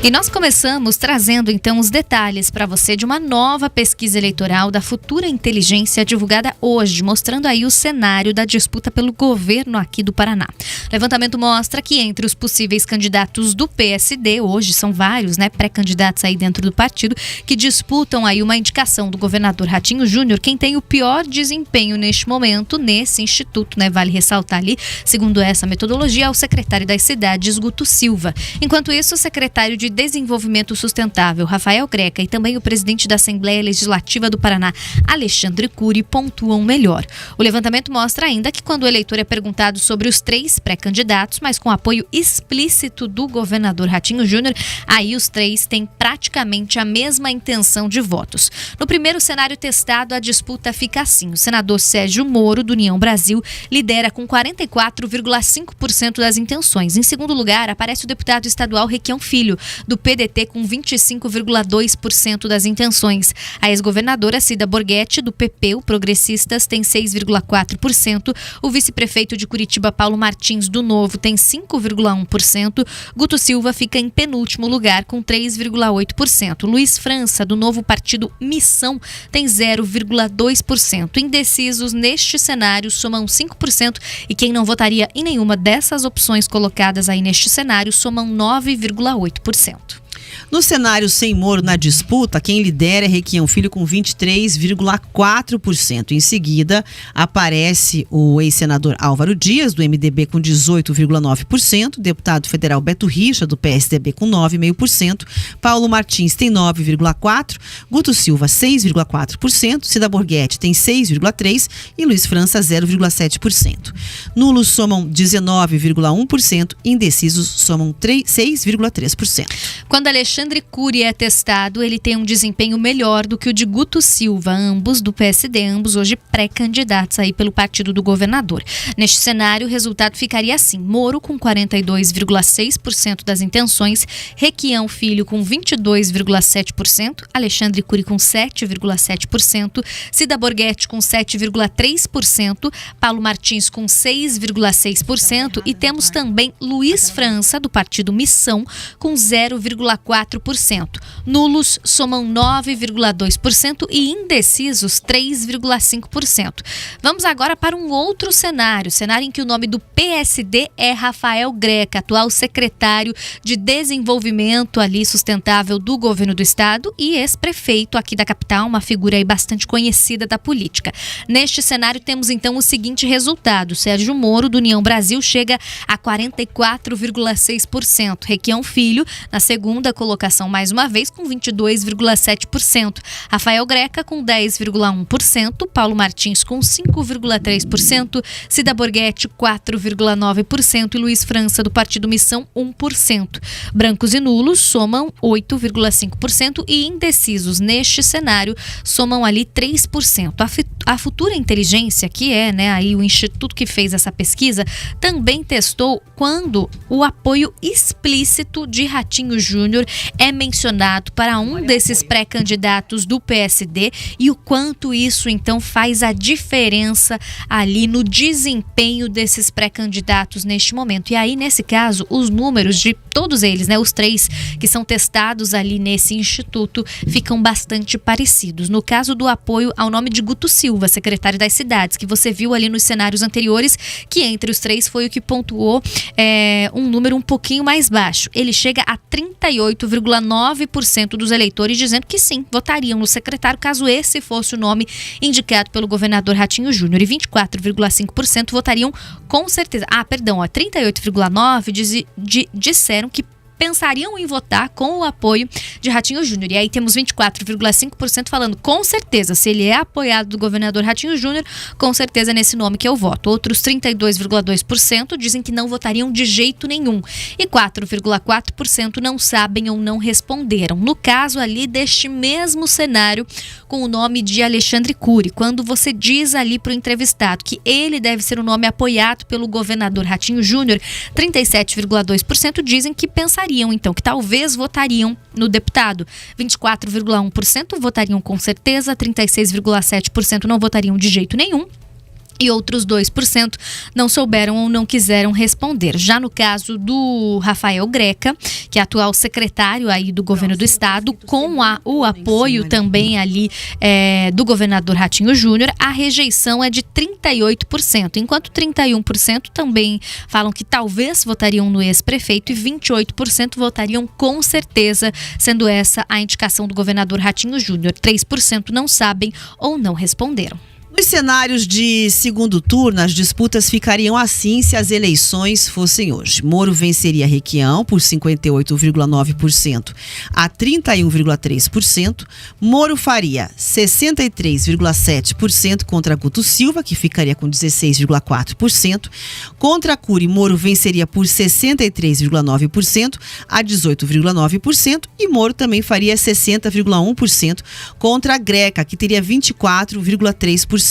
E nós começamos trazendo então os detalhes para você de uma nova pesquisa eleitoral da Futura Inteligência divulgada hoje, mostrando aí o cenário da disputa pelo governo aqui do Paraná. O levantamento mostra que entre os possíveis candidatos do PSD, hoje são vários, pré-candidatos aí dentro do partido, que disputam aí uma indicação do governador Ratinho Júnior, quem tem o pior desempenho neste momento nesse instituto, vale ressaltar ali, segundo essa metodologia, é o secretário das cidades, Guto Silva. Enquanto isso, o secretário de Desenvolvimento Sustentável, Rafael Greca, e também o presidente da Assembleia Legislativa do Paraná, Alexandre Cury, pontuam melhor. O levantamento mostra ainda que quando o eleitor é perguntado sobre os 3 pré-candidatos, mas com apoio explícito do governador Ratinho Júnior, aí os 3 têm praticamente a mesma intenção de votos. No primeiro cenário testado, a disputa fica assim. O senador Sérgio Moro, do União Brasil, lidera com 44,5% das intenções. Em segundo lugar, aparece o deputado estadual Requião Filho, do PDT, com 25,2% das intenções. A ex-governadora Cida Borghetti, do PP, o Progressistas, tem 6,4%. O vice-prefeito de Curitiba, Paulo Martins, do Novo, tem 5,1%. Guto Silva fica em penúltimo lugar, com 3,8%. Luiz França, do novo partido Missão, tem 0,2%. Indecisos neste cenário somam 5% e quem não votaria em nenhuma dessas opções colocadas aí neste cenário somam 9,8%. No cenário sem Moro na disputa, quem lidera é Requião Filho com 23,4%. Em seguida, aparece o ex-senador Álvaro Dias, do MDB, com 18,9%. Deputado federal Beto Richa, do PSDB, com 9,5%. Paulo Martins tem 9,4%. Guto Silva, 6,4%. Cida Borghetti tem 6,3%. E Luiz França, 0,7%. Nulos somam 19,1%. Indecisos somam 6,3%. Quando Alexandre Cury é testado, ele tem um desempenho melhor do que o de Guto Silva, ambos do PSD, ambos hoje pré-candidatos aí pelo partido do governador. Neste cenário, o resultado ficaria assim: Moro com 42,6% das intenções, Requião Filho com 22,7%, Alexandre Cury com 7,7%, Cida Borghetti com 7,3%, Paulo Martins com 6,6% e temos também Luiz França, do partido Missão, com 0,4%. Nulos somam 9,2% e indecisos 3,5%. Vamos agora para um outro cenário em que o nome do PSD é Rafael Greca, atual secretário de Desenvolvimento ali sustentável do governo do estado e ex-prefeito aqui da capital, uma figura aí bastante conhecida da política. Neste cenário temos então o seguinte resultado: Sérgio Moro, do União Brasil, chega a 44,6%. Requião Filho, na segunda colocação mais uma vez, com 22,7%. Rafael Greca com 10,1%, Paulo Martins com 5,3%, Cida Borghetti 4,9% e Luiz França, do partido Missão, 1%. Brancos e nulos somam 8,5% e indecisos neste cenário somam ali 3%. A Futura Inteligência, que é aí o instituto que fez essa pesquisa, também testou quando o apoio explícito de Ratinho Júnior é mencionado para um desses pré-candidatos do PSD e o quanto isso então faz a diferença ali no desempenho desses pré-candidatos neste momento. E aí, nesse caso, os números de todos eles, os 3 que são testados ali nesse instituto, ficam bastante parecidos. No caso do apoio ao nome de Guto Silva, secretário das cidades, que você viu ali nos cenários anteriores, que entre os 3 foi o que pontuou um número um pouquinho mais baixo. Ele chega a 38,9% dos eleitores dizendo que sim, votariam no secretário caso esse fosse o nome indicado pelo governador Ratinho Júnior, e 24,5% votariam com certeza. 38,9% disseram que pensariam em votar com o apoio de Ratinho Júnior. E aí temos 24,5% falando com certeza, se ele é apoiado do governador Ratinho Júnior, com certeza é nesse nome que eu voto. Outros 32,2% dizem que não votariam de jeito nenhum. E 4,4% não sabem ou não responderam. No caso ali deste mesmo cenário, com o nome de Alexandre Cury, quando você diz ali para o entrevistado que ele deve ser um nome apoiado pelo governador Ratinho Júnior, 37,2% dizem que pensariam, então, que talvez votariam no deputado. 24,1% votariam com certeza, 36,7% não votariam de jeito nenhum. e outros 2% não souberam ou não quiseram responder. Já no caso do Rafael Greca, que é atual secretário aí do governo do estado, com o apoio também ali do governador Ratinho Júnior, a rejeição é de 38%, enquanto 31% também falam que talvez votariam no ex-prefeito e 28% votariam com certeza, sendo essa a indicação do governador Ratinho Júnior. 3% não sabem ou não responderam. Nos cenários de segundo turno, as disputas ficariam assim se as eleições fossem hoje. Moro venceria Requião por 58,9% a 31,3%. Moro faria 63,7% contra Guto Silva, que ficaria com 16,4%. Contra Cury, Moro venceria por 63,9% a 18,9%. E Moro também faria 60,1% contra Greca, que teria 24,3%.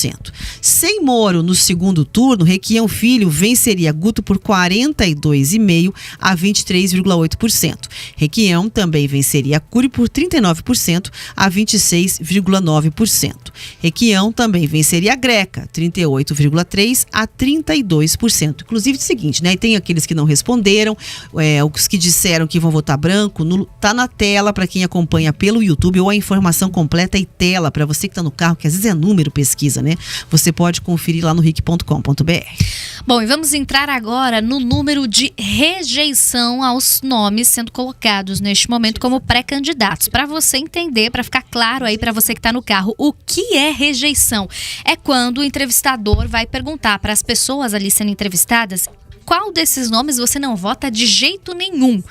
Sem Moro no segundo turno, Requião Filho venceria Guto por 42,5% a 23,8%. Requião também venceria Cury por 39% a 26,9%. Requião também venceria Greca, 38,3% a 32%. Inclusive é o seguinte, né? Tem aqueles que não responderam, os que disseram que vão votar branco, tá na tela para quem acompanha pelo YouTube, ou a informação completa e tela para você que está no carro, que às vezes é número pesquisa, né? Você pode conferir lá no ric.com.br. Bom, e vamos entrar agora no número de rejeição aos nomes sendo colocados neste momento como pré-candidatos. Para você entender, para ficar claro aí para você que está no carro, o que é rejeição? É quando o entrevistador vai perguntar para as pessoas ali sendo entrevistadas qual desses nomes você não vota de jeito nenhum.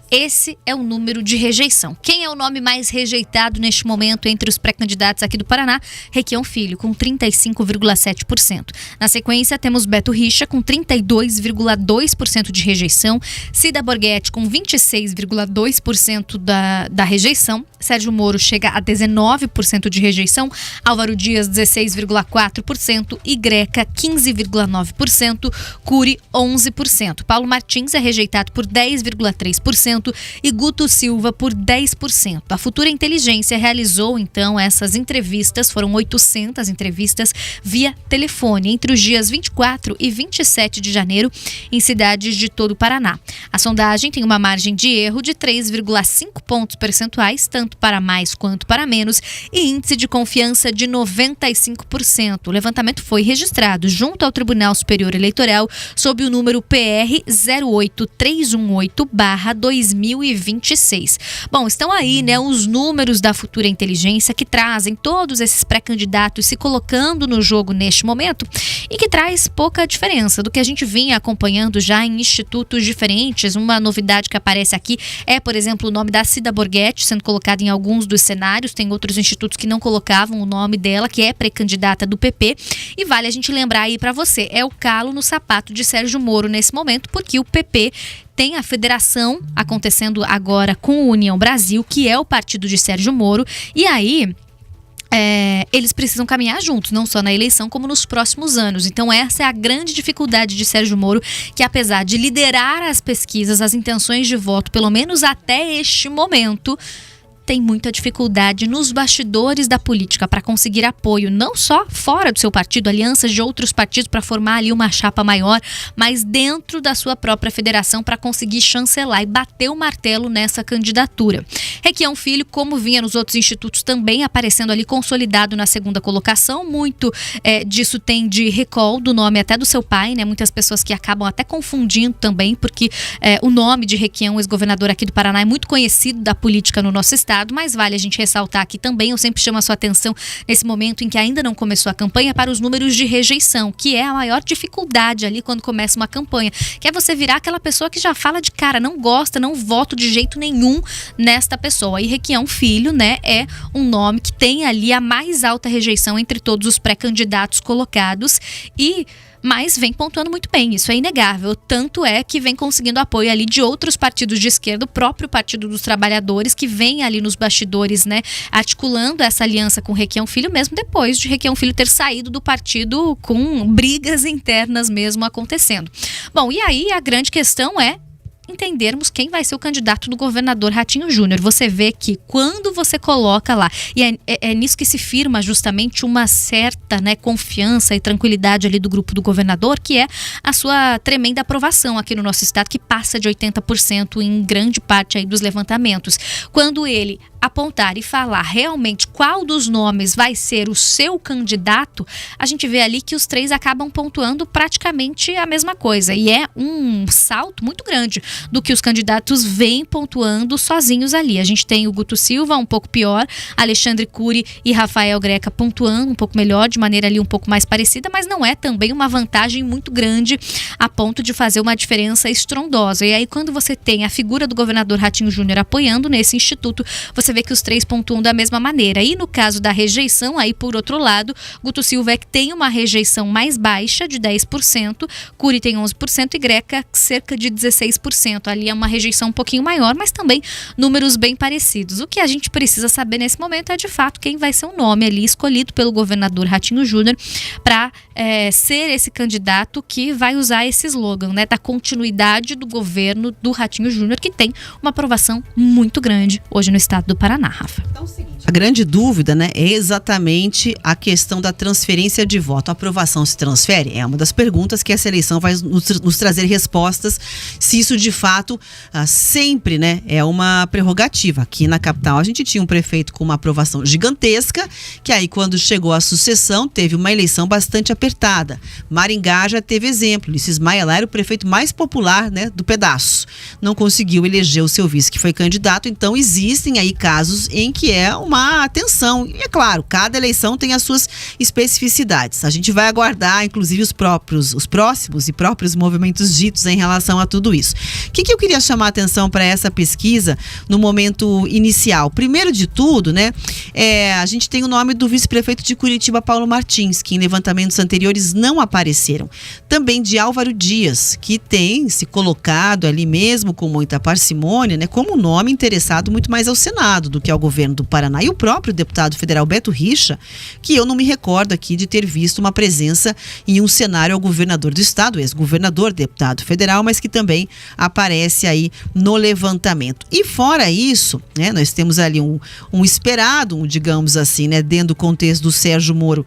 Esse é o número de rejeição. Quem é o nome mais rejeitado neste momento entre os pré-candidatos aqui do Paraná? Requião Filho, com 35,7%. Na sequência, temos Beto Richa, com 32,2% de rejeição. Cida Borghetti, com 26,2% da rejeição. Sérgio Moro chega a 19% de rejeição. Álvaro Dias, 16,4%. E Greca, 15,9%. Cury, 11%. Paulo Martins é rejeitado por 10,3%. E Guto Silva por 10%. A Futura Inteligência realizou, então, essas entrevistas, foram 800 entrevistas via telefone, entre os dias 24 e 27 de janeiro, em cidades de todo o Paraná. A sondagem tem uma margem de erro de 3,5 pontos percentuais, tanto para mais quanto para menos, e índice de confiança de 95%. O levantamento foi registrado junto ao Tribunal Superior Eleitoral sob o número PR 08318/2026. Bom, estão aí, né, os números da Futura Inteligência que trazem todos esses pré-candidatos se colocando no jogo neste momento e que traz pouca diferença do que a gente vinha acompanhando já em institutos diferentes. Uma novidade que aparece aqui é, por exemplo, o nome da Cida Borghetti sendo colocado em alguns dos cenários. Tem outros institutos que não colocavam o nome dela, que é pré-candidata do PP. E vale a gente lembrar aí para você, é o calo no sapato de Sérgio Moro nesse momento, porque o PP tem a federação acontecendo agora com o União Brasil, que é o partido de Sérgio Moro, e aí eles precisam caminhar juntos, não só na eleição, como nos próximos anos. Então essa é a grande dificuldade de Sérgio Moro, que apesar de liderar as pesquisas, as intenções de voto, pelo menos até este momento, tem muita dificuldade nos bastidores da política para conseguir apoio, não só fora do seu partido, alianças de outros partidos para formar ali uma chapa maior, mas dentro da sua própria federação para conseguir chancelar e bater o martelo nessa candidatura. Requião Filho, como vinha nos outros institutos, também aparecendo ali consolidado na segunda colocação. Muito disso tem de recall do nome até do seu pai, né? Muitas pessoas que acabam até confundindo também, porque o nome de Requião, ex-governador aqui do Paraná, é muito conhecido da política no nosso estado. Mas vale a gente ressaltar aqui também, eu sempre chamo a sua atenção nesse momento em que ainda não começou a campanha, para os números de rejeição, que é a maior dificuldade ali quando começa uma campanha, que é você virar aquela pessoa que já fala de cara, não gosta, não voto de jeito nenhum nesta pessoa. E Requião Filho, né, é um nome que tem ali a mais alta rejeição entre todos os pré-candidatos colocados, mas vem pontuando muito bem, isso é inegável. Tanto é que vem conseguindo apoio ali de outros partidos de esquerda, o próprio Partido dos Trabalhadores, que vem ali nos bastidores, né, articulando essa aliança com Requião Filho, mesmo depois de Requião Filho ter saído do partido com brigas internas mesmo acontecendo. Bom, e aí a grande questão é entendermos quem vai ser o candidato do governador Ratinho Júnior. Você vê que quando você coloca lá, e é nisso que se firma justamente uma certa, né, confiança e tranquilidade ali do grupo do governador, que é a sua tremenda aprovação aqui no nosso estado, que passa de 80% em grande parte aí dos levantamentos. Quando ele apontar e falar realmente qual dos nomes vai ser o seu candidato, a gente vê ali que os três acabam pontuando praticamente a mesma coisa. E é um salto muito grande do que os candidatos vêm pontuando sozinhos ali. A gente tem o Guto Silva um pouco pior, Alexandre Cury e Rafael Greca pontuando um pouco melhor, de maneira ali um pouco mais parecida, mas não é também uma vantagem muito grande a ponto de fazer uma diferença estrondosa. E aí, quando você tem a figura do governador Ratinho Júnior apoiando nesse instituto, você vê que os três pontuam da mesma maneira. E no caso da rejeição, aí por outro lado, Guto Silva é que tem uma rejeição mais baixa, de 10%, Cury tem 11% e Greca cerca de 16%. Ali é uma rejeição um pouquinho maior, mas também números bem parecidos. O que a gente precisa saber nesse momento é de fato quem vai ser o nome ali escolhido pelo governador Ratinho Júnior para ser esse candidato que vai usar esse slogan, né, da continuidade do governo do Ratinho Júnior, que tem uma aprovação muito grande hoje no estado do Paraná, Rafa. Então, é o seguinte, a grande dúvida, né, é exatamente a questão da transferência de voto. A aprovação se transfere? É uma das perguntas que essa eleição vai nos trazer respostas, se isso de fato sempre, né, é uma prerrogativa. Aqui na capital a gente tinha um prefeito com uma aprovação gigantesca, que aí quando chegou a sucessão teve uma eleição bastante apertada. Maringá já teve exemplo. Ulisses Maia lá era o prefeito mais popular, né, do pedaço. Não conseguiu eleger o seu vice, que foi candidato. Então existem aí casos em que é uma atenção. E é claro, cada eleição tem as suas especificidades. A gente vai aguardar, inclusive, os próximos e próprios movimentos ditos em relação a tudo isso. O que eu queria chamar a atenção para essa pesquisa no momento inicial? Primeiro de tudo, né, a gente tem o nome do vice-prefeito de Curitiba, Paulo Martins, que em levantamentos anteriores não apareceram. Também de Álvaro Dias, que tem se colocado ali mesmo com muita parcimônia, né, como um nome interessado muito mais ao Senado do que ao governo do Paraná. E o próprio deputado federal Beto Richa, que eu não me recordo aqui de ter visto uma presença em um cenário ao governador do estado, ex-governador, deputado federal, mas que também aparece aí no levantamento. E fora isso, né, nós temos ali um esperado, digamos assim, né, dentro do contexto do Sérgio Moro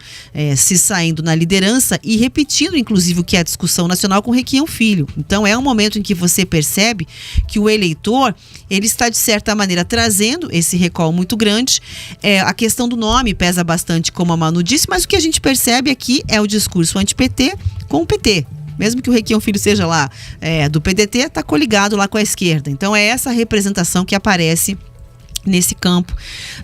se saindo na liderança e repetindo, inclusive, o que é a discussão nacional com Requião Filho. Então é um momento em que você percebe que o eleitor, ele está de certa maneira trazendo esse recall muito grande. A questão do nome pesa bastante, como a Manu disse, mas o que a gente percebe aqui é o discurso anti-PT com o PT. Mesmo que o Requião Filho seja lá do PDT, está coligado lá com a esquerda. Então é essa representação que aparece nesse campo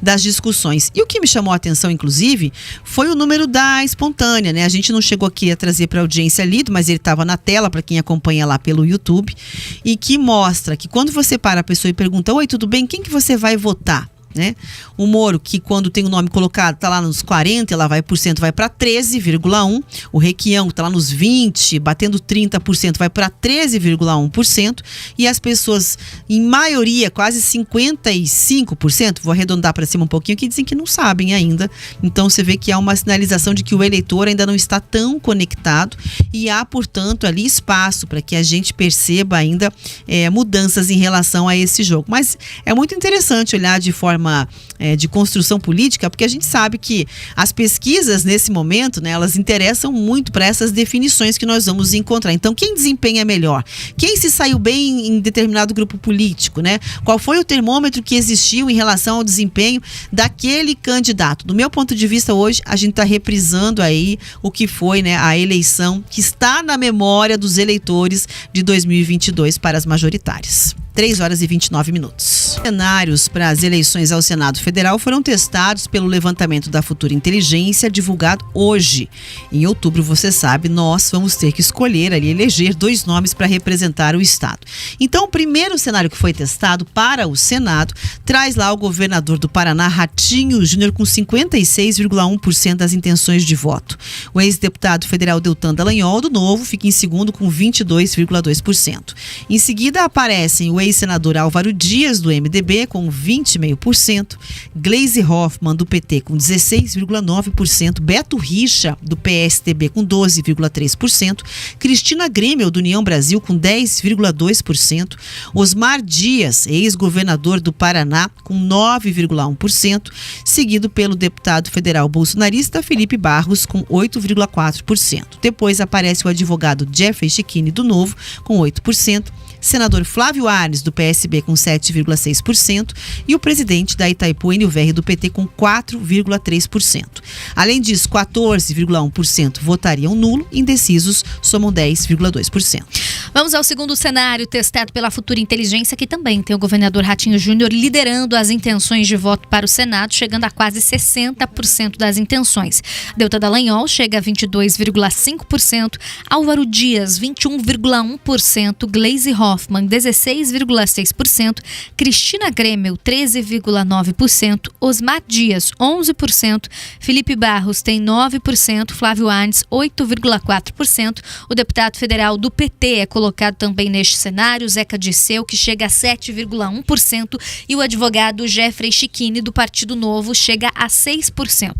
das discussões. E o que me chamou a atenção, inclusive, foi o número da espontânea, né? A gente não chegou aqui a trazer para a audiência lido, mas ele estava na tela para quem acompanha lá pelo YouTube, e que mostra que quando você para a pessoa e pergunta: oi, tudo bem? Quem que você vai votar? Né? O Moro, que quando tem o nome colocado está lá nos 40%, ela vai para 13,1%. O Requião está lá nos 20%, batendo 30%, vai para 13,1%. E as pessoas, em maioria, quase 55%, vou arredondar para cima um pouquinho, que dizem que não sabem ainda. Então você vê que há uma sinalização de que o eleitor ainda não está tão conectado e há, portanto, ali espaço para que a gente perceba ainda mudanças em relação a esse jogo. Mas é muito interessante olhar de forma de construção política, porque a gente sabe que as pesquisas nesse momento, né, elas interessam muito para essas definições que nós vamos encontrar. Então, quem desempenha melhor? Quem se saiu bem em determinado grupo político, né? Qual foi o termômetro que existiu em relação ao desempenho daquele candidato? Do meu ponto de vista, hoje, a gente está reprisando aí o que foi, né, a eleição que está na memória dos eleitores de 2022 para as majoritárias. 3h29. Cenários para as eleições ao Senado Federal foram testados pelo levantamento da Futura Inteligência, divulgado hoje. Em outubro, você sabe, nós vamos ter que escolher ali, eleger 2 nomes para representar o estado. Então, o primeiro cenário que foi testado para o Senado traz lá o governador do Paraná, Ratinho Júnior, com 56,1% das intenções de voto. O ex-deputado federal Deltan Dallagnol, do Novo, fica em segundo com 22,2%. Em seguida, aparecem o ex-senador Álvaro Dias, do MDB, com 20,5%, Gleisi Hoffmann, do PT, com 16,9%, Beto Richa, do PSDB, com 12,3%, Cristina Grêmio, do União Brasil, com 10,2%, Osmar Dias, ex-governador do Paraná, com 9,1%, seguido pelo deputado federal bolsonarista Felipe Barros, com 8,4%. Depois aparece o advogado Jeffrey Chikini, do Novo, com 8%, senador Flávio Arnes, do PSB, com 7,6%, e o presidente da Itaipu, Enio Verri, do PT, com 4,3%. Além disso, 14,1% votariam nulo, indecisos somam 10,2%. Vamos ao segundo cenário testado pela Futura Inteligência, que também tem o governador Ratinho Júnior liderando as intenções de voto para o Senado, chegando a quase 60% das intenções. Deltan Dallagnol chega a 22,5%, Álvaro Dias, 21,1%, Gleisi Hoffmann, 16,6%, Cristina Grêmio, 13,9%, Osmar Dias, 11%, Felipe Barros tem 9%, Flávio Arnes, 8,4%, o deputado federal do PT é colocado também neste cenário, Zeca Dirceu, que chega a 7,1%, e o advogado Jeffrey Chikini, do Partido Novo, chega a 6%.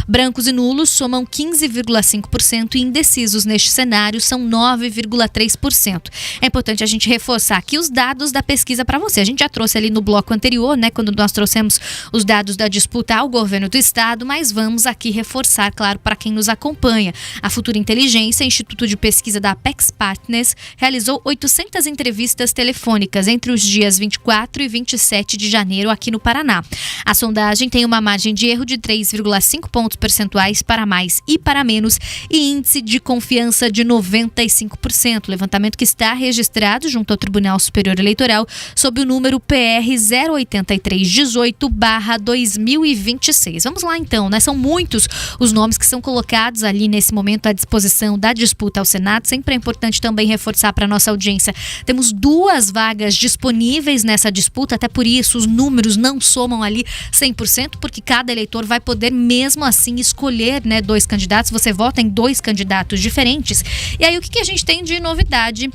Brancos e nulos somam 15,5% e indecisos neste cenário são 9,3%. É importante a gente reforçar aqui os dados da pesquisa para você. A gente já trouxe ali no bloco anterior, né, quando nós trouxemos os dados da disputa ao governo do estado, mas vamos aqui reforçar, claro, para quem nos acompanha. A Futura Inteligência, Instituto de Pesquisa da Apex Partners, realizou 800 entrevistas telefônicas entre os dias 24 e 27 de janeiro aqui no Paraná. A sondagem tem uma margem de erro de 3,5 pontos percentuais para mais e para menos e índice de confiança de 95%. Levantamento que está registrado junto ao Tribunal Superior Eleitoral sob o número PR 08318/2026. Vamos lá então, né? São muitos os nomes que são colocados ali nesse momento à disposição da disputa ao Senado. Sempre é importante também reforçar para a nossa audiência. Temos 2 vagas disponíveis nessa disputa, até por isso os números não somam ali 100%, porque cada eleitor vai poder mesmo assim escolher, né, 2 candidatos. Você vota em 2 candidatos diferentes. E aí o que a gente tem de novidade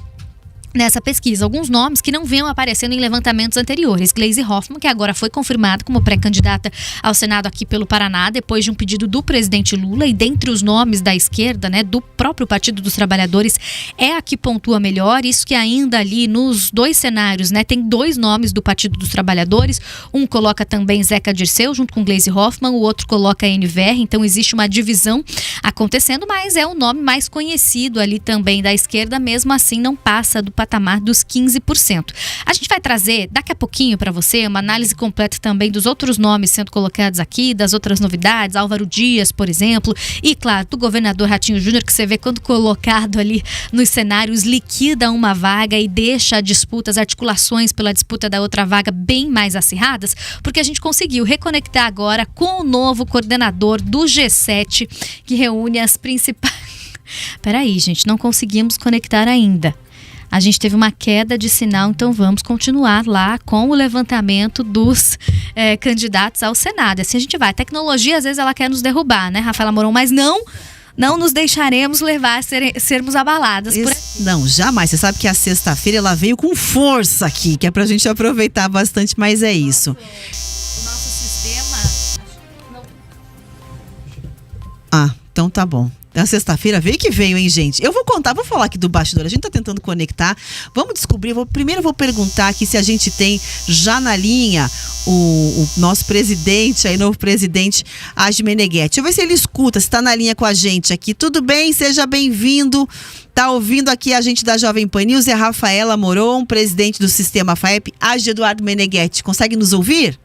nessa pesquisa? Alguns nomes que não vinham aparecendo em levantamentos anteriores. Gleisi Hoffmann, que agora foi confirmada como pré-candidata ao Senado aqui pelo Paraná, depois de um pedido do presidente Lula, e dentre os nomes da esquerda, né, do próprio Partido dos Trabalhadores, é a que pontua melhor. Isso que ainda ali nos 2 cenários, né, tem 2 nomes do Partido dos Trabalhadores. Um coloca também Zeca Dirceu junto com Gleisi Hoffmann, o outro coloca Enio Verri. Então existe uma divisão acontecendo, mas é o nome mais conhecido ali também da esquerda, mesmo assim não passa do patamar dos 15%. A gente vai trazer daqui a pouquinho para você uma análise completa também dos outros nomes sendo colocados aqui, das outras novidades, Álvaro Dias, por exemplo, e claro, do governador Ratinho Júnior, que você vê quando colocado ali nos cenários, liquida uma vaga e deixa a disputa, as articulações pela disputa da outra vaga bem mais acirradas, porque a gente conseguiu reconectar agora com o novo coordenador do G7, que reúne as principais... Peraí, gente, não conseguimos conectar ainda. A gente teve uma queda de sinal, então vamos continuar lá com o levantamento dos candidatos ao Senado. Assim a gente vai. A tecnologia, às vezes, ela quer nos derrubar, né, Rafaela Moron? Mas não nos deixaremos levar a sermos abaladas por aqui. Não, jamais. Você sabe que a sexta-feira ela veio com força aqui, que é pra gente aproveitar bastante, mas é isso. O nosso sistema... Ah, então tá bom. Na sexta-feira veio que veio, hein, gente? Eu vou falar aqui do bastidor. A gente tá tentando conectar. Vamos descobrir. Primeiro eu vou perguntar aqui se a gente tem já na linha o nosso presidente, aí, novo presidente, Agi Meneghetti. Deixa eu ver se ele escuta, se tá na linha com a gente aqui. Tudo bem? Seja bem-vindo. Tá ouvindo aqui a gente da Jovem Pan News, é a Rafaela Moron, presidente do Sistema FAEP, Agi Eduardo Meneghetti. Consegue nos ouvir?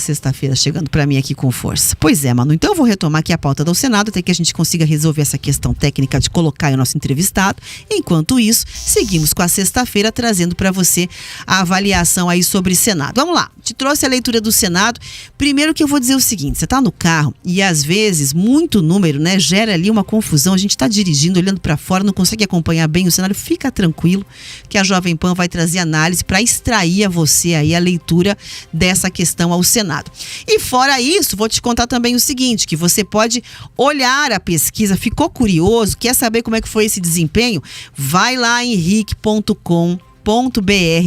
Sexta-feira chegando para mim aqui com força. Pois é, Manu, então eu vou retomar aqui a pauta do Senado até que a gente consiga resolver essa questão técnica de colocar o nosso entrevistado. Enquanto isso, seguimos com a sexta-feira trazendo para você a avaliação aí sobre Senado. Vamos lá. te trouxe a leitura do Senado. Primeiro que eu vou dizer o seguinte, você está no carro e às vezes muito número, né, gera ali uma confusão, a gente está dirigindo, olhando para fora, não consegue acompanhar bem o cenário, fica tranquilo que a Jovem Pan vai trazer análise para extrair a você aí a leitura dessa questão ao Senado. E fora isso, vou te contar também o seguinte, que você pode olhar a pesquisa, ficou curioso, quer saber como é que foi esse desempenho? Vai lá em ric.com.br,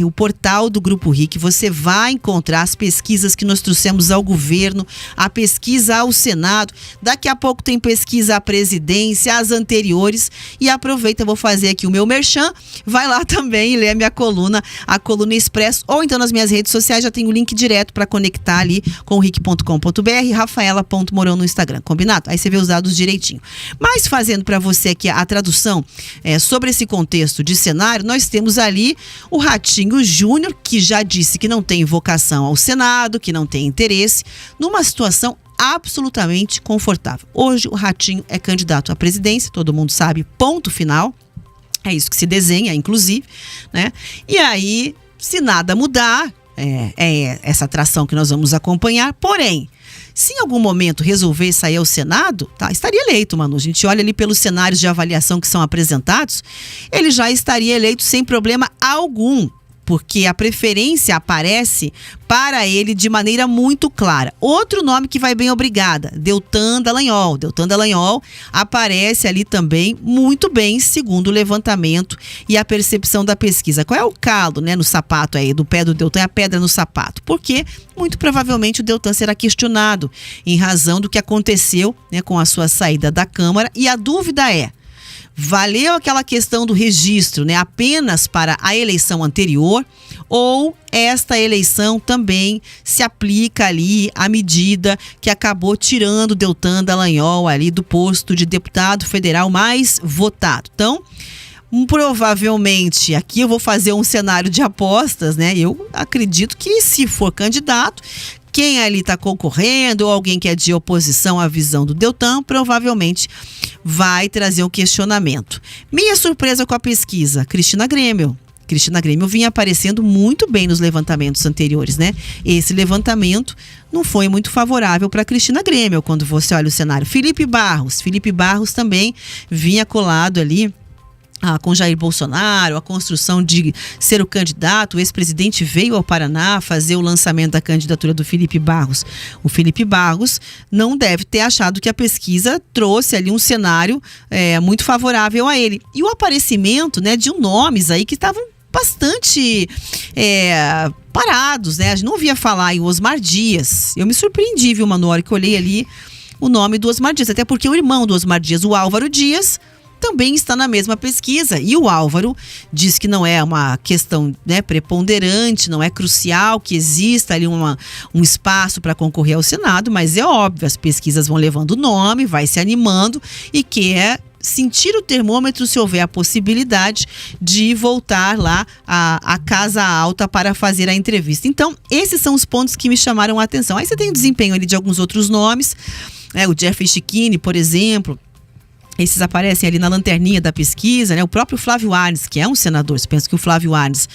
o portal do Grupo RIC, você vai encontrar as pesquisas que nós trouxemos ao governo, a pesquisa ao Senado, daqui a pouco tem pesquisa à presidência, as anteriores, e aproveita, eu vou fazer aqui o meu merchan, vai lá também e lê a minha coluna, a Coluna Expresso, ou então nas minhas redes sociais, já tem o link direto para conectar ali com ric.com.br, rafaela.morão no Instagram, combinado? Aí você vê os dados direitinho. Mas fazendo para você aqui a tradução sobre esse contexto de cenário, nós temos ali o Ratinho Júnior, que já disse que não tem vocação ao Senado, que não tem interesse, numa situação absolutamente confortável. Hoje o Ratinho é candidato à presidência, todo mundo sabe, ponto final. É isso que se desenha, inclusive, né? E aí, se nada mudar, é essa atração que nós vamos acompanhar, porém, se em algum momento resolver sair ao Senado, tá, estaria eleito, Manu. A gente olha ali pelos cenários de avaliação que são apresentados, ele já estaria eleito sem problema algum, porque a preferência aparece para ele de maneira muito clara. Outro nome que vai bem obrigada, Deltan Dallagnol. Deltan Dallagnol aparece ali também muito bem, segundo o levantamento e a percepção da pesquisa. Qual é o calo, né, no sapato aí, do pé do Deltan, a pedra no sapato? Porque muito provavelmente o Deltan será questionado em razão do que aconteceu, né, com a sua saída da Câmara, e a dúvida é: valeu aquela questão do registro, né, apenas para a eleição anterior, ou esta eleição também se aplica ali à medida que acabou tirando Deltan Dallagnol ali do posto de deputado federal mais votado? Então, provavelmente, aqui eu vou fazer um cenário de apostas, né? Eu acredito que, se for candidato, quem ali está concorrendo ou alguém que é de oposição à visão do Deltan, provavelmente vai trazer um questionamento. Minha surpresa com a pesquisa, Cristina Grêmio. Cristina Grêmio vinha aparecendo muito bem nos levantamentos anteriores, né? Esse levantamento não foi muito favorável para Cristina Grêmio quando você olha o cenário. Felipe Barros também vinha colado ali com Jair Bolsonaro, a construção de ser o candidato. O ex-presidente veio ao Paraná fazer o lançamento da candidatura do Felipe Barros. O Felipe Barros não deve ter achado que a pesquisa trouxe ali um cenário muito favorável a ele. E o aparecimento, né, de nomes aí que estavam bastante parados, né? A gente não ouvia falar em Osmar Dias. Eu me surpreendi, viu, Manu, na hora que olhei ali o nome do Osmar Dias, até porque o irmão do Osmar Dias, o Álvaro Dias, também está na mesma pesquisa. E o Álvaro diz que não é uma questão, né, preponderante, não é crucial que exista ali um espaço para concorrer ao Senado, mas é óbvio, as pesquisas vão levando o nome, vai se animando e quer sentir o termômetro se houver a possibilidade de voltar lá à Casa Alta para fazer a entrevista. Então, esses são os pontos que me chamaram a atenção. Aí você tem o desempenho ali de alguns outros nomes, né, o Jeffrey Schiquini, por exemplo. Esses aparecem ali na lanterninha da pesquisa, né? O próprio Flávio Arnes, que é um senador, você pensa que o Flávio Arnes,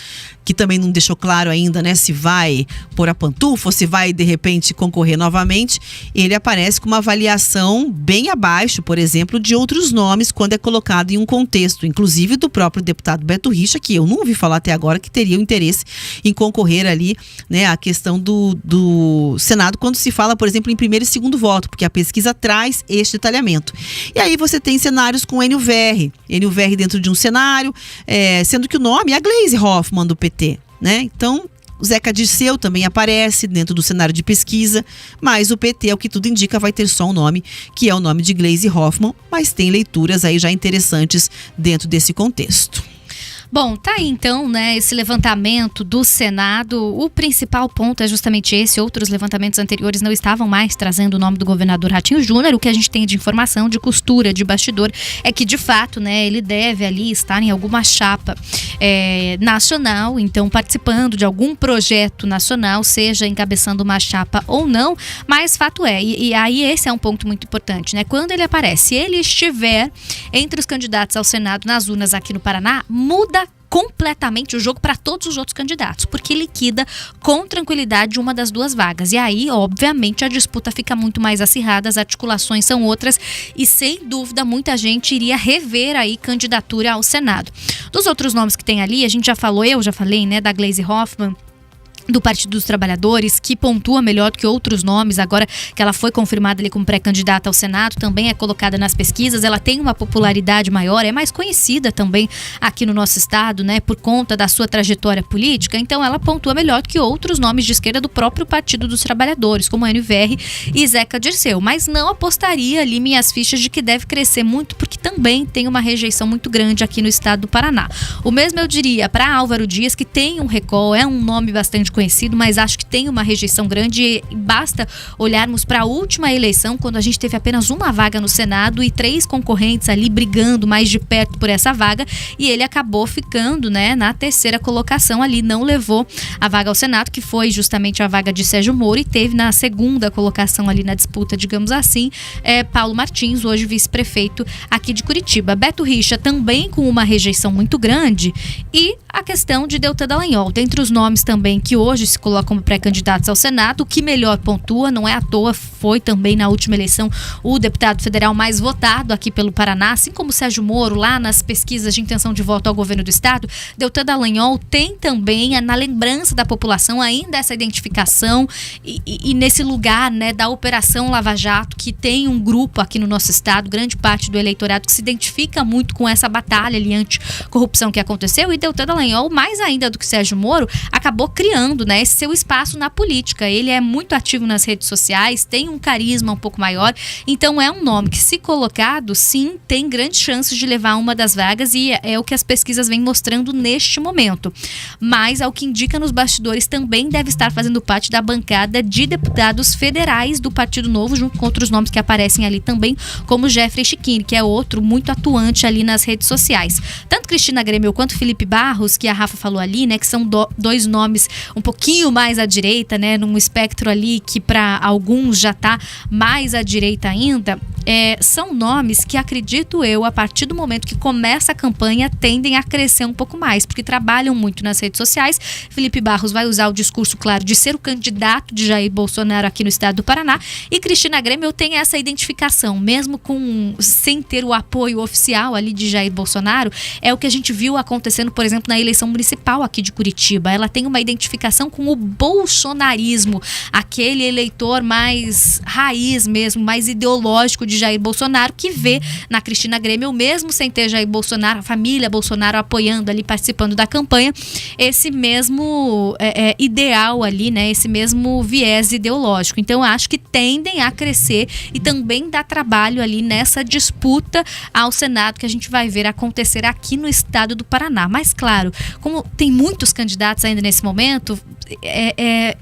que também não deixou claro ainda, né, se vai pôr a pantufa ou se vai, de repente, concorrer novamente, ele aparece com uma avaliação bem abaixo, por exemplo, de outros nomes quando é colocado em um contexto, inclusive do próprio deputado Beto Richa, que eu não ouvi falar até agora que teria o interesse em concorrer ali, né, a questão do Senado, quando se fala, por exemplo, em primeiro e segundo voto, porque a pesquisa traz este detalhamento. E aí você tem cenários com Enio Verri dentro de um cenário, sendo que o nome é a Gleisi Hoffmann do PT, né? Então, o Zeca Dirceu também aparece dentro do cenário de pesquisa, mas o PT, ao que tudo indica, vai ter só um nome, que é o nome de Gleisi Hoffmann, mas tem leituras aí já interessantes dentro desse contexto. Bom, tá aí então, né, esse levantamento do Senado. O principal ponto é justamente esse. Outros levantamentos anteriores não estavam mais trazendo o nome do governador Ratinho Júnior. O que a gente tem de informação, de costura, de bastidor, é que de fato, né, ele deve ali estar em alguma chapa nacional, então participando de algum projeto nacional, seja encabeçando uma chapa ou não, mas fato é, e aí esse é um ponto muito importante, né, quando ele aparece, se ele estiver entre os candidatos ao Senado nas urnas aqui no Paraná, muda completamente o jogo para todos os outros candidatos, porque liquida com tranquilidade uma das duas vagas. E aí, obviamente, a disputa fica muito mais acirrada, as articulações são outras e, sem dúvida, muita gente iria rever aí candidatura ao Senado. Dos outros nomes que tem ali, a gente já falou, eu já falei, né, da Gleisi Hoffmann, do Partido dos Trabalhadores, que pontua melhor do que outros nomes, agora que ela foi confirmada ali como pré-candidata ao Senado, também é colocada nas pesquisas, ela tem uma popularidade maior, é mais conhecida também aqui no nosso estado, né, por conta da sua trajetória política, então ela pontua melhor do que outros nomes de esquerda do próprio Partido dos Trabalhadores, como Enio Verri e Zeca Dirceu, mas não apostaria ali minhas fichas de que deve crescer muito, porque também tem uma rejeição muito grande aqui no estado do Paraná. O mesmo eu diria para Álvaro Dias, que tem um recall, é um nome bastante conhecido, mas acho que tem uma rejeição grande e basta olharmos para a última eleição, quando a gente teve apenas uma vaga no Senado e 3 concorrentes ali brigando mais de perto por essa vaga, e ele acabou ficando, né, na terceira colocação ali, não levou a vaga ao Senado, que foi justamente a vaga de Sérgio Moro, e teve na segunda colocação ali na disputa, digamos assim, Paulo Martins, hoje vice-prefeito aqui de Curitiba. Beto Richa também com uma rejeição muito grande, e a questão de Deltan Dallagnol, dentre os nomes também que hoje se colocam como pré-candidatos ao Senado, o que melhor pontua, não é à toa, foi também na última eleição o deputado federal mais votado aqui pelo Paraná, assim como Sérgio Moro, lá nas pesquisas de intenção de voto ao governo do estado. Deltan Dallagnol tem também, na lembrança da população, ainda essa identificação e nesse lugar, né, da Operação Lava Jato, que tem um grupo aqui no nosso estado, grande parte do eleitorado que se identifica muito com essa batalha ali anti-corrupção que aconteceu, e Deltan Dallagnol, mais ainda do que Sérgio Moro, acabou criando, né, esse seu espaço na política. Ele é muito ativo nas redes sociais, tem um carisma um pouco maior, então é um nome que, se colocado, sim, tem grandes chances de levar uma das vagas, e é o que as pesquisas vêm mostrando neste momento. Mas, ao que indica nos bastidores, também deve estar fazendo parte da bancada de deputados federais do Partido Novo, junto com outros nomes que aparecem ali também, como Jeffrey Chiquini, que é outro muito atuante ali nas redes sociais. Tanto Cristina Grêmio quanto Felipe Barros, que a Rafa falou ali, né, que são dois nomes um pouquinho mais à direita, né, num espectro ali que para alguns já está mais à direita ainda, são nomes que, acredito eu, a partir do momento que começa a campanha, tendem a crescer um pouco mais, porque trabalham muito nas redes sociais. Felipe Barros vai usar o discurso, claro, de ser o candidato de Jair Bolsonaro aqui no estado do Paraná, e Cristina Grêmio tem essa identificação, mesmo sem ter o apoio oficial ali de Jair Bolsonaro, é o que a gente viu acontecendo, por exemplo, na eleição municipal aqui de Curitiba. Ela tem uma identificação com o bolsonarismo, aquele eleitor mais raiz mesmo, mais ideológico de Jair Bolsonaro, que vê na Cristina Grêmio, mesmo sem ter Jair Bolsonaro, a família Bolsonaro apoiando ali, participando da campanha, esse mesmo ideal ali, né, esse mesmo viés ideológico. Então, eu acho que tendem a crescer e também dá trabalho ali nessa disputa ao Senado que a gente vai ver acontecer aqui no estado do Paraná. Mas, claro, como tem muitos candidatos ainda nesse momento,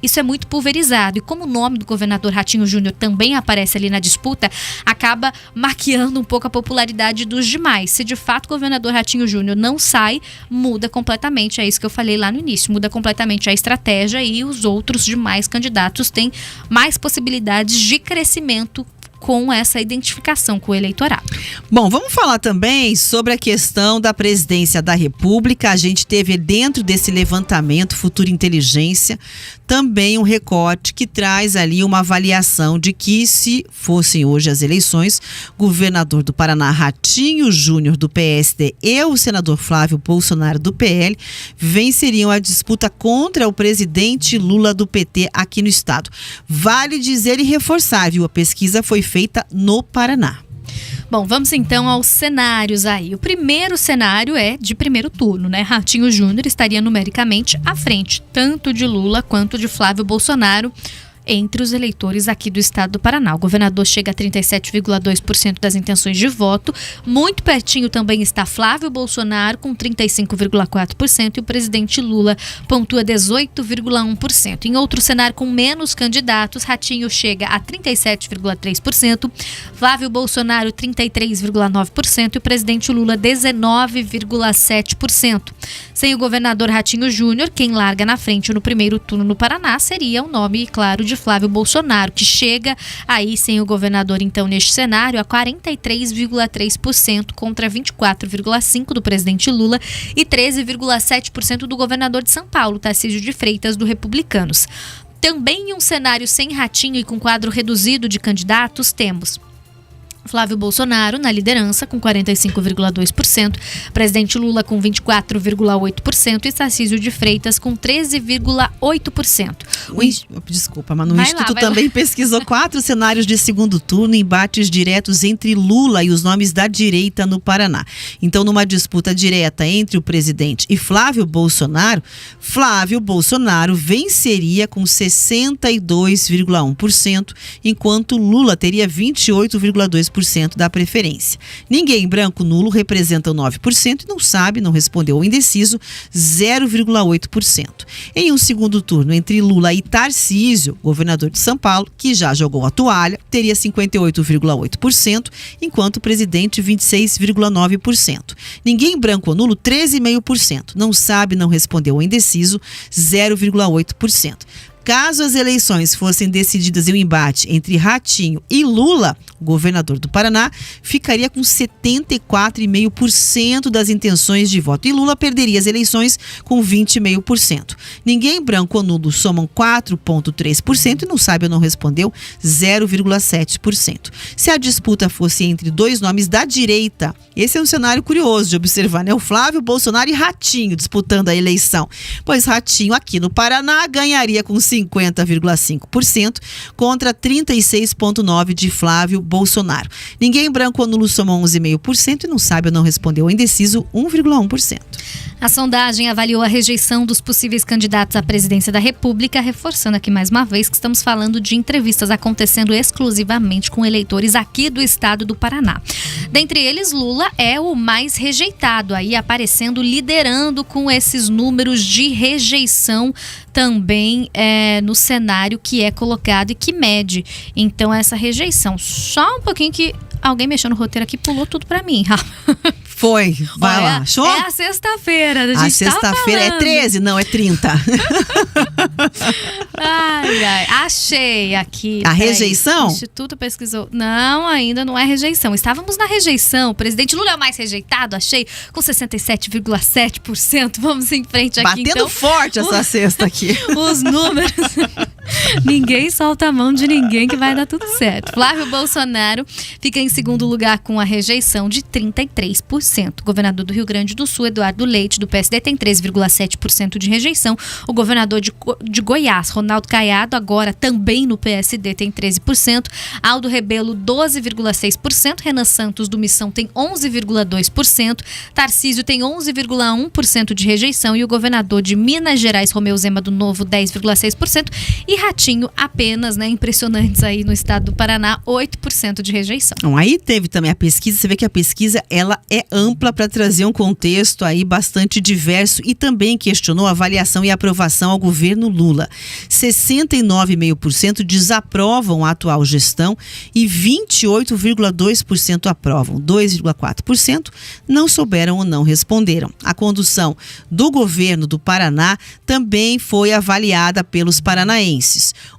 isso é muito pulverizado, e como o nome do governador Ratinho Júnior também aparece ali na disputa, acaba maquiando um pouco a popularidade dos demais. Se de fato o governador Ratinho Júnior não sai, muda completamente, é isso que eu falei lá no início, muda completamente a estratégia, e os outros demais candidatos têm mais possibilidades de crescimento com essa identificação com o eleitorado. Bom, vamos falar também sobre a questão da presidência da República. A gente teve dentro desse levantamento Futura Inteligência também um recorte que traz ali uma avaliação de que, se fossem hoje as eleições, o governador do Paraná, Ratinho Júnior, do PSD, e o senador Flávio Bolsonaro, do PL, venceriam a disputa contra o presidente Lula, do PT, aqui no estado. Vale dizer e reforçar, viu? A pesquisa foi feita no Paraná. Bom, vamos então aos cenários aí. O primeiro cenário é de primeiro turno, né? Ratinho Júnior estaria numericamente à frente, tanto de Lula quanto de Flávio Bolsonaro, entre os eleitores aqui do estado do Paraná. O governador chega a 37,2% das intenções de voto. Muito pertinho também está Flávio Bolsonaro, com 35,4%, e o presidente Lula pontua 18,1%. Em outro cenário com menos candidatos, Ratinho chega a 37,3%, Flávio Bolsonaro 33,9% e o presidente Lula 19,7%. Sem o governador Ratinho Júnior, quem larga na frente no primeiro turno no Paraná seria o nome, claro, de de Flávio Bolsonaro, que chega aí sem o governador, então, neste cenário, a 43,3% contra 24,5% do presidente Lula e 13,7% do governador de São Paulo, Tarcísio de Freitas, do Republicanos. Também em um cenário sem Ratinho e com quadro reduzido de candidatos, temos Flávio Bolsonaro na liderança com 45,2%, presidente Lula com 24,8% e Tarcísio de Freitas com 13,8%. Desculpa, mas o Instituto também pesquisou 4 cenários de segundo turno, embates diretos entre Lula e os nomes da direita no Paraná. Então, numa disputa direta entre o presidente e Flávio Bolsonaro venceria com 62,1%, enquanto Lula teria 28,2% da preferência. Ninguém branco nulo representa 9% e não sabe, não respondeu ou indeciso, 0,8%. Em um segundo turno entre Lula e Tarcísio, governador de São Paulo, que já jogou a toalha, teria 58,8%, enquanto o presidente 26,9%. Ninguém branco ou nulo, 13,5%. Não sabe, não respondeu ou indeciso, 0,8%. Caso as eleições fossem decididas em um embate entre Ratinho e Lula, o governador do Paraná ficaria com 74,5% das intenções de voto e Lula perderia as eleições com 20,5%. Ninguém branco ou nulo somam 4,3% e não sabe ou não respondeu 0,7%. Se a disputa fosse entre dois nomes da direita, esse é um cenário curioso de observar, né? O Flávio Bolsonaro e Ratinho disputando a eleição, pois Ratinho aqui no Paraná ganharia com 50,5% contra 36,9% de Flávio Bolsonaro. Ninguém branco ou nulo soma 11,5% e não sabe ou não respondeu ou indeciso 1,1%. A sondagem avaliou a rejeição dos possíveis candidatos à presidência da República, reforçando aqui mais uma vez que estamos falando de entrevistas acontecendo exclusivamente com eleitores aqui do estado do Paraná. Dentre eles, Lula é o mais rejeitado, aí aparecendo, liderando com esses números de rejeição também no cenário que é colocado e que mede, então, essa rejeição. Só um pouquinho que alguém mexeu no roteiro aqui, pulou tudo pra mim. Foi, vai lá, achou? É a sexta-feira, a sexta-feira é 13, não, é 30. Ai, achei aqui. A rejeição? O Instituto pesquisou. Não, ainda não é rejeição. Estávamos na rejeição. O presidente Lula é o mais rejeitado, achei, com 67,7%. Vamos em frente aqui. Batendo então, forte essa sexta aqui. Os números. Ninguém solta a mão de ninguém que vai dar tudo certo. Flávio Bolsonaro fica em segundo lugar com a rejeição de 33%. O governador do Rio Grande do Sul, Eduardo Leite, do PSD, tem 3,7% de rejeição. O governador de Goiás, Ronaldo Caiado, agora também no PSD, tem 13%. Aldo Rebelo, 12,6%. Renan Santos, do Missão, tem 11,2%. Tarcísio tem 11,1% de rejeição. E o governador de Minas Gerais, Romeu Zema, do Novo, 10,6%. E Ratinho, apenas, impressionantes aí no estado do Paraná, 8% de rejeição. Bom, aí teve também a pesquisa, você vê que a pesquisa ela é ampla para trazer um contexto aí bastante diverso e também questionou a avaliação e aprovação ao governo Lula. 69,5% desaprovam a atual gestão e 28,2% aprovam. 2,4% não souberam ou não responderam. A condução do governo do Paraná também foi avaliada pelos paranaenses.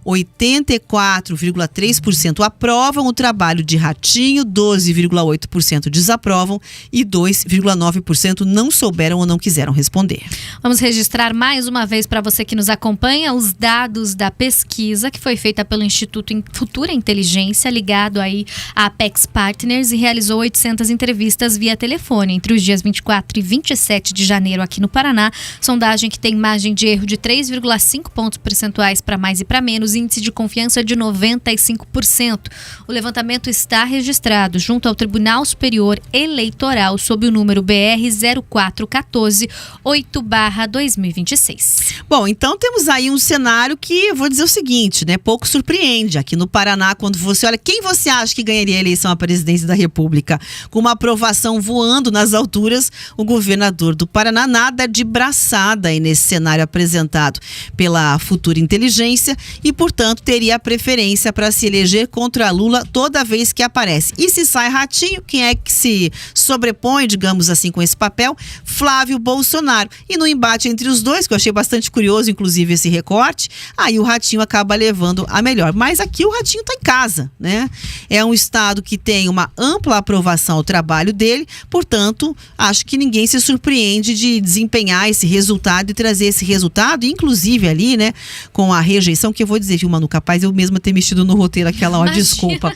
84,3% aprovam o trabalho de Ratinho, 12,8% desaprovam e 2,9% não souberam ou não quiseram responder. Vamos registrar mais uma vez para você que nos acompanha os dados da pesquisa que foi feita pelo Instituto Futura Inteligência, ligado aí à Apex Partners, e realizou 800 entrevistas via telefone entre os dias 24 e 27 de janeiro aqui no Paraná. Sondagem que tem margem de erro de 3,5 pontos percentuais para mais e para menos, índice de confiança de 95%. O levantamento está registrado junto ao Tribunal Superior Eleitoral sob o número BR 0414-8/2026. Bom, então temos aí um cenário que eu vou dizer o seguinte, pouco surpreende aqui no Paraná, quando você olha quem você acha que ganharia a eleição à presidência da República. Com uma aprovação voando nas alturas, o governador do Paraná, nada de braçada aí nesse cenário apresentado pela Futura Inteligência, e portanto, teria a preferência para se eleger contra Lula toda vez que aparece. E se sai Ratinho, quem é que se sobrepõe, digamos assim, com esse papel? Flávio Bolsonaro. E no embate entre os dois, que eu achei bastante curioso, inclusive, esse recorte, aí o Ratinho acaba levando a melhor. Mas aqui o Ratinho está em casa, né? É um estado que tem uma ampla aprovação ao trabalho dele, portanto, acho que ninguém se surpreende de desempenhar esse resultado e trazer esse resultado, inclusive ali, né, com a rejeição, que eu vou dizer, viu, Manu, capaz eu mesma ter mexido no roteiro aquela hora, desculpa.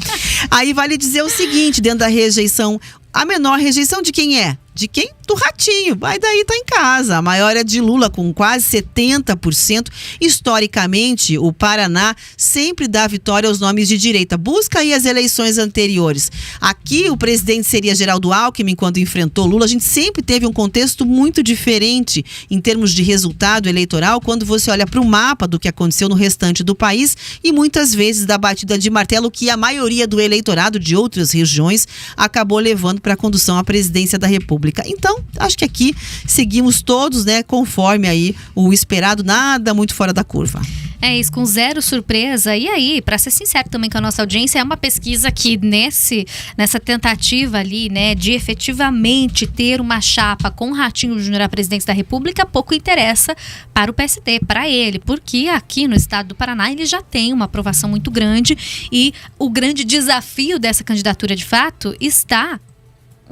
Aí vale dizer o seguinte, dentro da rejeição, a menor rejeição de quem é? De quem? Do Ratinho. Vai daí, tá em casa. A maior é de Lula, com quase 70%. Historicamente, o Paraná sempre dá vitória aos nomes de direita. Busca aí as eleições anteriores. Aqui, o presidente seria Geraldo Alckmin, quando enfrentou Lula. A gente sempre teve um contexto muito diferente em termos de resultado eleitoral, quando você olha para o mapa do que aconteceu no restante do país e muitas vezes da batida de martelo que a maioria do eleitorado de outras regiões acabou levando para a condução à presidência da República. Então, acho que aqui seguimos todos, né, conforme aí o esperado, nada muito fora da curva. É isso, com zero surpresa. E aí, para ser sincero também com a nossa audiência, é uma pesquisa que nessa tentativa ali, né, de efetivamente ter uma chapa com Ratinho Júnior à presidência da República, pouco interessa para o PSD, para ele, porque aqui no estado do Paraná ele já tem uma aprovação muito grande e o grande desafio dessa candidatura, de fato, está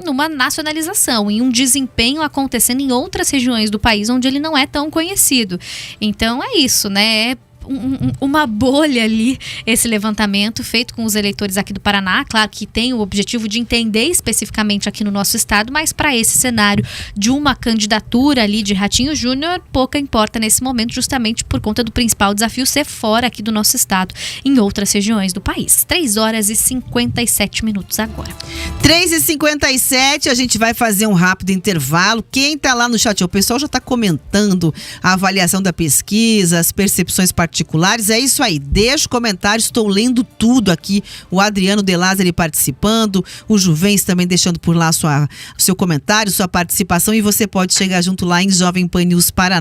numa nacionalização, em um desempenho acontecendo em outras regiões do país onde ele não é tão conhecido. Então é isso, né? Uma bolha ali, esse levantamento feito com os eleitores aqui do Paraná, claro que tem o objetivo de entender especificamente aqui no nosso estado, mas para esse cenário de uma candidatura ali de Ratinho Júnior, pouca importa nesse momento, justamente por conta do principal desafio ser fora aqui do nosso estado, em outras regiões do país. 3h57 agora. 3h57, a gente vai fazer um rápido intervalo. Quem tá lá no chat, o pessoal já tá comentando a avaliação da pesquisa, as percepções particulares, é isso aí, deixa comentários, estou lendo tudo aqui, o Adriano De Lázari participando, o Juvens também deixando por lá seu comentário, sua participação, e você pode chegar junto lá em Jovem Pan News Paraná.